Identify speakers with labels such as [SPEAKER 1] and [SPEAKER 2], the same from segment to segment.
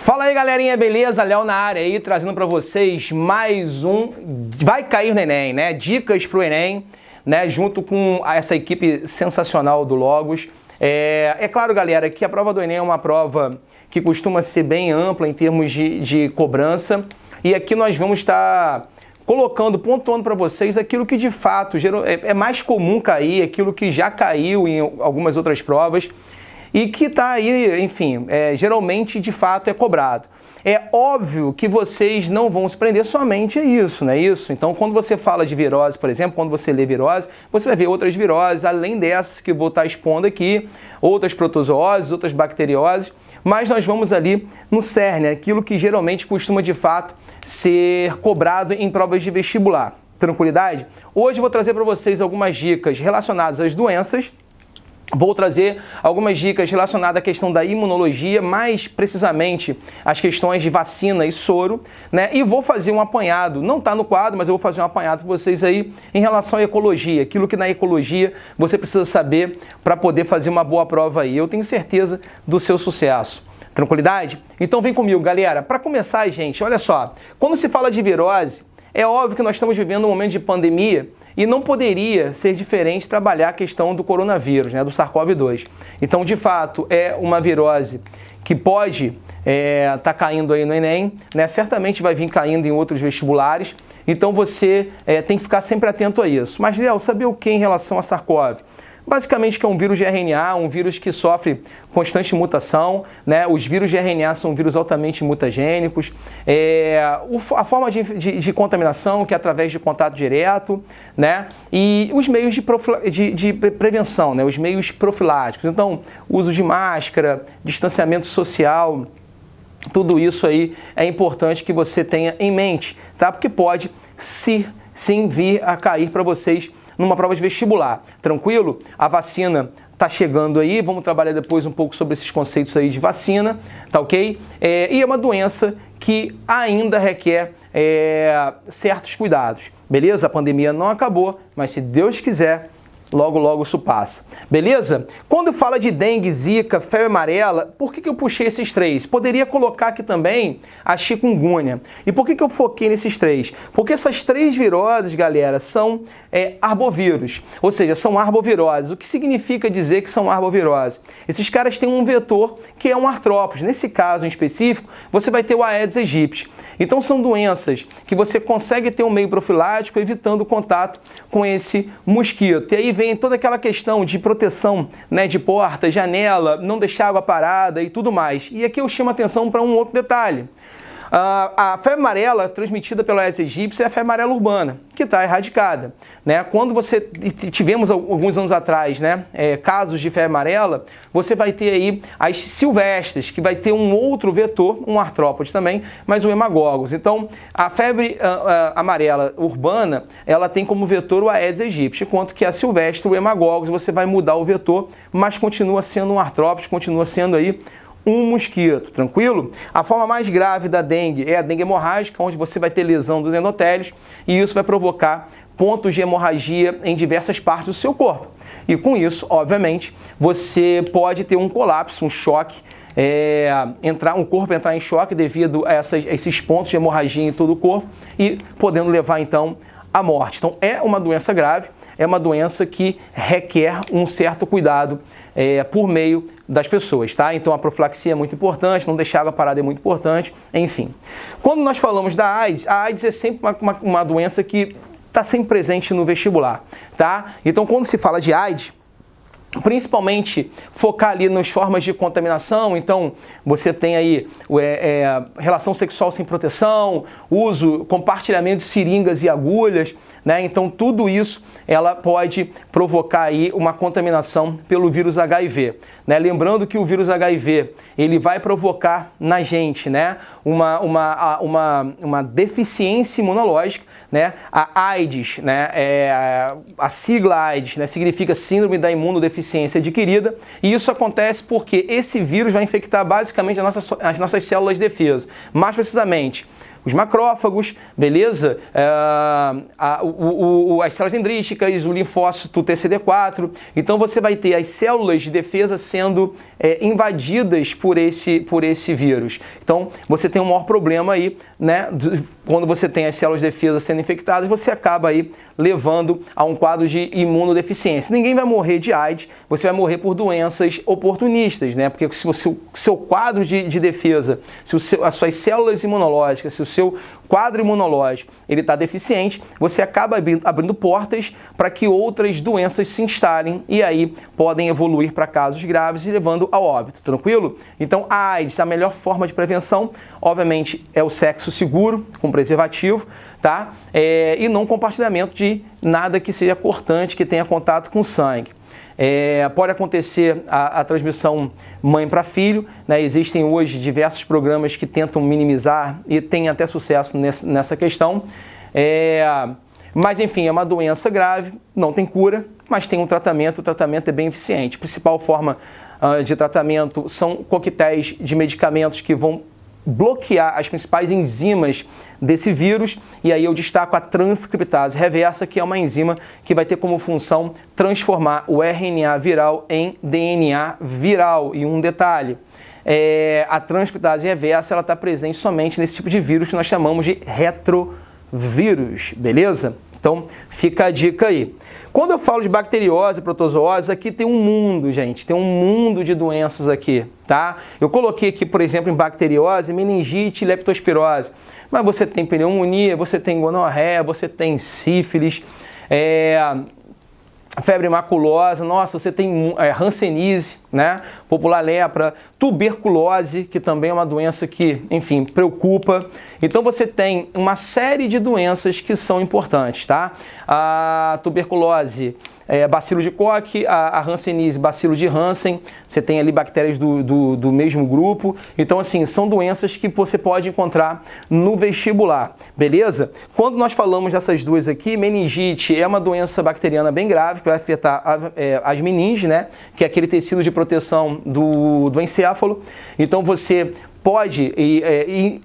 [SPEAKER 1] Fala aí, galerinha, beleza? Léo na área aí, trazendo para vocês mais um Vai Cair no Enem, né? Dicas pro Enem, né? Junto com essa equipe sensacional do Logos. É claro, galera, que a prova do Enem é uma prova que costuma ser bem ampla em termos de cobrança. E aqui nós vamos estar colocando, pontuando para vocês aquilo que de fato é mais comum cair, aquilo que já caiu em algumas outras provas e que está aí, enfim, geralmente de fato é cobrado. É óbvio que vocês não vão se prender somente a isso, não é isso? Então, quando você fala de virose, por exemplo, quando você lê virose, você vai ver outras viroses, além dessas que eu vou estar expondo aqui, outras protozooses, outras bacterioses, mas nós vamos ali no cerne, aquilo que geralmente costuma de fato ser cobrado em provas de vestibular. Tranquilidade? Hoje eu vou trazer para vocês algumas dicas relacionadas às doenças. Vou trazer algumas dicas relacionadas à questão da imunologia, mais precisamente as questões de vacina e soro, né? E vou fazer um apanhado, não está no quadro, mas eu vou fazer um apanhado para vocês aí em relação à ecologia, aquilo que na ecologia você precisa saber para poder fazer uma boa prova aí. Eu tenho certeza do seu sucesso. Tranquilidade? Então vem comigo, galera. Para começar, gente, olha só, quando se fala de virose, é óbvio que nós estamos vivendo um momento de pandemia e não poderia ser diferente trabalhar a questão do coronavírus, né, do SARS-CoV-2. Então, de fato, é uma virose que pode estar caindo aí no Enem, né, certamente vai vir caindo em outros vestibulares, então você tem que ficar sempre atento a isso. Mas, Léo, saber o que em relação a SARS-CoV? Basicamente que é um vírus de RNA, um vírus que sofre constante mutação, né? Os vírus de RNA são vírus altamente mutagênicos. A forma de contaminação, que é através de contato direto, né? E os meios de prevenção, né? Os meios profiláticos. Então, uso de máscara, distanciamento social, tudo isso aí é importante que você tenha em mente, tá? Porque pode sim vir a cair para vocês numa prova de vestibular. Tranquilo? A vacina está chegando aí, vamos trabalhar depois um pouco sobre esses conceitos aí de vacina, tá ok? E é uma doença que ainda requer certos cuidados, beleza? A pandemia não acabou, mas se Deus quiser, logo, logo isso passa. Beleza? Quando fala de dengue, zika, febre amarela, por que eu puxei esses três? Poderia colocar aqui também a chikungunya. E por que eu foquei nesses três? Porque essas três viroses, galera, são arbovírus. Ou seja, são arboviroses. O que significa dizer que são arboviroses? Esses caras têm um vetor que é um artrópode. Nesse caso em específico, você vai ter o Aedes aegypti. Então são doenças que você consegue ter um meio profilático evitando o contato com esse mosquito. E aí vem toda aquela questão de proteção, né, de porta, janela, não deixar água parada e tudo mais. E aqui eu chamo a atenção para um outro detalhe. A febre amarela transmitida pelo Aedes aegypti é a febre amarela urbana, que está erradicada, né? Quando você tivemos alguns anos atrás, né, casos de febre amarela, você vai ter aí as silvestres, que vai ter um outro vetor, um artrópode também, mas o hemagogos. Então, a febre amarela urbana, ela tem como vetor o Aedes aegypti, enquanto que a silvestre, o hemagogos, você vai mudar o vetor, mas continua sendo um artrópode, continua sendo aí um mosquito, tranquilo? A forma mais grave da dengue é a dengue hemorrágica, onde você vai ter lesão dos endotélios e isso vai provocar pontos de hemorragia em diversas partes do seu corpo. E com isso, obviamente, você pode ter um colapso, um choque, um corpo entrar em choque devido a esses pontos de hemorragia em todo o corpo e podendo levar, então, à morte. Então, é uma doença grave, é uma doença que requer um certo cuidado por meio das pessoas, tá? Então, a profilaxia é muito importante, não deixar água parada é muito importante, enfim. Quando nós falamos da AIDS, a AIDS é sempre uma doença que está sempre presente no vestibular, tá? Então, quando se fala de AIDS, principalmente focar ali nas formas de contaminação, então você tem aí relação sexual sem proteção, compartilhamento de seringas e agulhas, né? Então tudo isso ela pode provocar aí uma contaminação pelo vírus HIV, né? Lembrando que o vírus HIV ele vai provocar na gente, né, uma deficiência imunológica, né? A AIDS, né, a sigla AIDS, né, significa Síndrome da Imunodeficiência Adquirida, e isso acontece porque esse vírus vai infectar basicamente as nossas células de defesa, mais precisamente os macrófagos, beleza? As células dendríticas, o linfócito TCD4. Então você vai ter as células de defesa sendo invadidas por esse vírus. Então você tem um maior problema aí, né? Quando você tem as células de defesa sendo infectadas, você acaba aí levando a um quadro de imunodeficiência. Ninguém vai morrer de AIDS, você vai morrer por doenças oportunistas, né? Porque se o seu quadro de defesa, se as suas células imunológicas, se o seu quadro imunológico ele está deficiente, você acaba abrindo portas para que outras doenças se instalem e aí podem evoluir para casos graves e levando ao óbito, tranquilo? Então a AIDS, a melhor forma de prevenção, obviamente, é o sexo seguro, com preservativo, tá? E não compartilhamento de nada que seja cortante, que tenha contato com sangue. Pode acontecer a transmissão mãe para filho, né? Existem hoje diversos programas que tentam minimizar e têm até sucesso nessa questão. Mas enfim, é uma doença grave, não tem cura, mas tem um tratamento, o tratamento é bem eficiente. A principal forma de tratamento são coquetéis de medicamentos que vão bloquear as principais enzimas desse vírus, e aí eu destaco a transcriptase reversa, que é uma enzima que vai ter como função transformar o RNA viral em DNA viral. E um detalhe, a transcriptase reversa ela está presente somente nesse tipo de vírus que nós chamamos de retrovírus, beleza? Então fica a dica aí. Quando eu falo de bacteriose e protozoose, aqui tem um mundo, gente, tem um mundo de doenças aqui, tá? Eu coloquei aqui, por exemplo, em bacteriose, meningite e leptospirose, mas você tem pneumonia, você tem gonorreia, você tem sífilis, febre maculosa, nossa, você tem hanseníase, né? Popular lepra, tuberculose, que também é uma doença que, enfim, preocupa. Então você tem uma série de doenças que são importantes, tá? A tuberculose, bacilo de Koch, a hanseníase, bacilo de Hansen, você tem ali bactérias do mesmo grupo. Então, assim, são doenças que você pode encontrar no vestibular, beleza? Quando nós falamos dessas duas aqui, meningite é uma doença bacteriana bem grave, que vai afetar as meninges, né? Que é aquele tecido de proteção do encéfalo. Então, você pode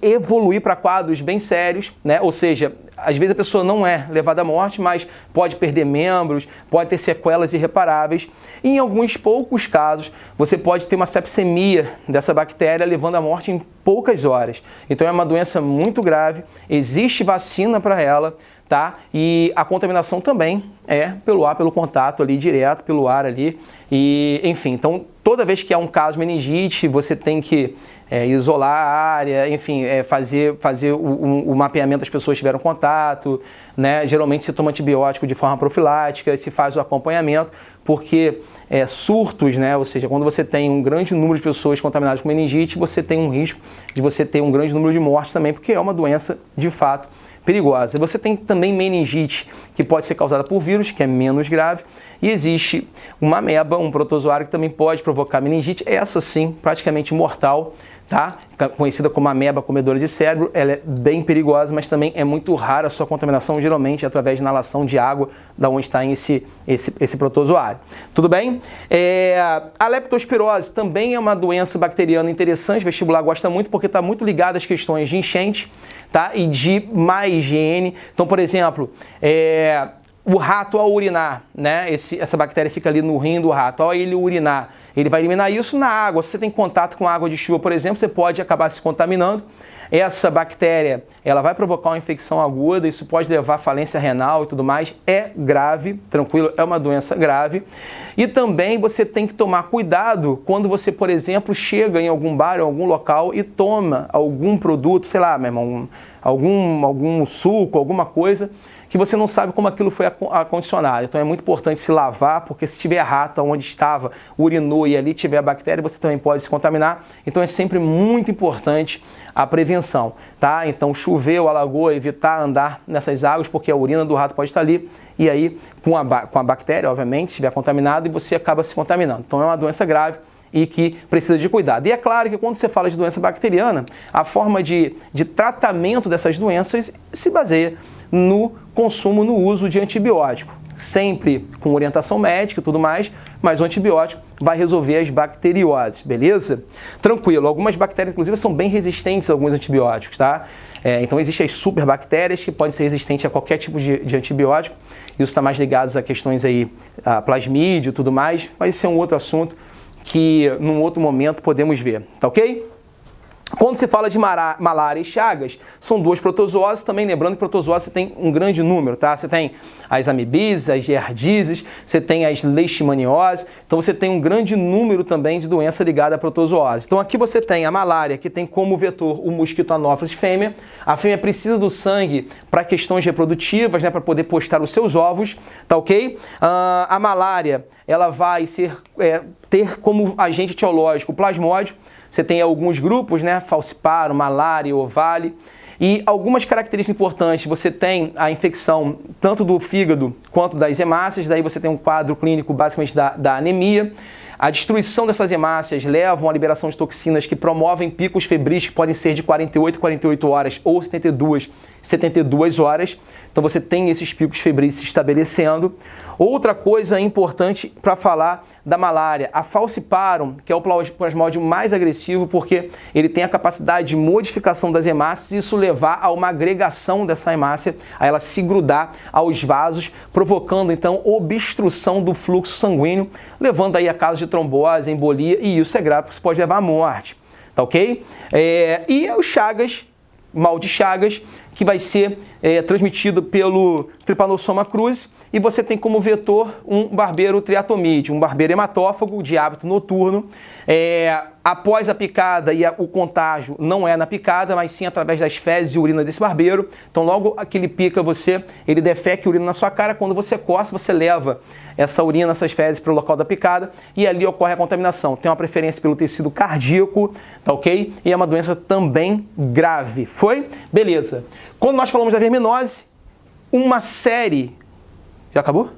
[SPEAKER 1] evoluir para quadros bem sérios, né? Ou seja, às vezes a pessoa não é levada à morte, mas pode perder membros, pode ter sequelas irreparáveis. E em alguns poucos casos, você pode ter uma sepsemia dessa bactéria, levando à morte em poucas horas. Então é uma doença muito grave, existe vacina para ela, tá? E a contaminação também é pelo ar, pelo contato ali direto, pelo ar ali. E, enfim, então toda vez que há um caso de meningite, você tem que isolar a área, enfim, fazer o mapeamento das pessoas que tiveram contato, né? Geralmente se toma antibiótico de forma profilática, se faz o acompanhamento, porque surtos, né? Ou seja, quando você tem um grande número de pessoas contaminadas com meningite, você tem um risco de você ter um grande número de mortes também, porque é uma doença de fato perigosa. Você tem também meningite, que pode ser causada por vírus, que é menos grave, e existe uma ameba, um protozoário que também pode provocar meningite, essa sim, praticamente mortal, tá? Conhecida como ameba comedora de cérebro, ela é bem perigosa, mas também é muito rara a sua contaminação, geralmente através de inalação de água, da onde está esse protozoário. Tudo bem? A leptospirose também é uma doença bacteriana interessante, o vestibular gosta muito, porque está muito ligada às questões de enchente, tá? E de má higiene. Então, por exemplo, o rato ao urinar, né? Essa bactéria fica ali no rim do rato, ao ele urinar, ele vai eliminar isso na água. Se você tem contato com água de chuva, por exemplo, você pode acabar se contaminando. Essa bactéria, ela vai provocar uma infecção aguda, isso pode levar à falência renal e tudo mais. É grave, tranquilo, é uma doença grave. E também você tem que tomar cuidado quando você, por exemplo, chega em algum bar ou algum local e toma algum produto, sei lá, meu irmão, algum suco, alguma coisa, que você não sabe como aquilo foi acondicionado. Então é muito importante se lavar, porque se tiver rato onde estava, urinou e ali tiver a bactéria, você também pode se contaminar. Então é sempre muito importante a prevenção, tá? Então choveu, alagou, evitar andar nessas águas, porque a urina do rato pode estar ali, e aí com a bactéria, obviamente, se estiver contaminado, e você acaba se contaminando. Então é uma doença grave e que precisa de cuidado. E é claro que quando você fala de doença bacteriana, a forma de tratamento dessas doenças se baseia no consumo, no uso de antibiótico. Sempre com orientação médica e tudo mais, mas o antibiótico vai resolver as bacterioses, beleza? Tranquilo, algumas bactérias, inclusive, são bem resistentes a alguns antibióticos, tá? Então existem as superbactérias que podem ser resistentes a qualquer tipo de antibiótico. Isso está mais ligado a questões aí, a plasmídio e tudo mais, mas isso é um outro assunto que num outro momento podemos ver, tá ok? Quando se fala de malária e chagas, são duas protozoas, também lembrando que protozoas você tem um grande número, tá? Você tem as amibises, as giardíases, você tem as leishmanioses, então você tem um grande número também de doença ligada à protozoose. Então aqui você tem a malária, que tem como vetor o mosquito Anopheles fêmea. A fêmea precisa do sangue para questões reprodutivas, né, para poder postar os seus ovos, tá ok? A malária, ela vai ter como agente etiológico o plasmódio. Você tem alguns grupos, né? Falciparum, malária, ovale. E algumas características importantes, você tem a infecção tanto do fígado quanto das hemácias, daí você tem um quadro clínico basicamente da anemia. A destruição dessas hemácias levam à liberação de toxinas que promovem picos febris que podem ser de 48 horas ou 72 horas. Então você tem esses picos febris se estabelecendo. Outra coisa importante para falar da malária, a Falciparum, que é o plasmódio mais agressivo porque ele tem a capacidade de modificação das hemácias e isso levar a uma agregação dessa hemácia, a ela se grudar aos vasos, provocando então obstrução do fluxo sanguíneo, levando aí a casos de trombose, embolia, e isso é grave porque isso pode levar à morte, tá ok? E os Chagas, mal de Chagas, que vai ser transmitido pelo Trypanosoma cruzi, e você tem como vetor um barbeiro triatomídeo, um barbeiro hematófago de hábito noturno. Após a picada e o contágio não é na picada, mas sim através das fezes e urina desse barbeiro. Então logo que ele pica você, ele defeca e urina na sua cara. Quando você coça, você leva essa urina, essas fezes para o local da picada e ali ocorre a contaminação. Tem uma preferência pelo tecido cardíaco, tá ok? E é uma doença também grave. Foi? Beleza. Quando nós falamos da verminose, uma série... Já acabou?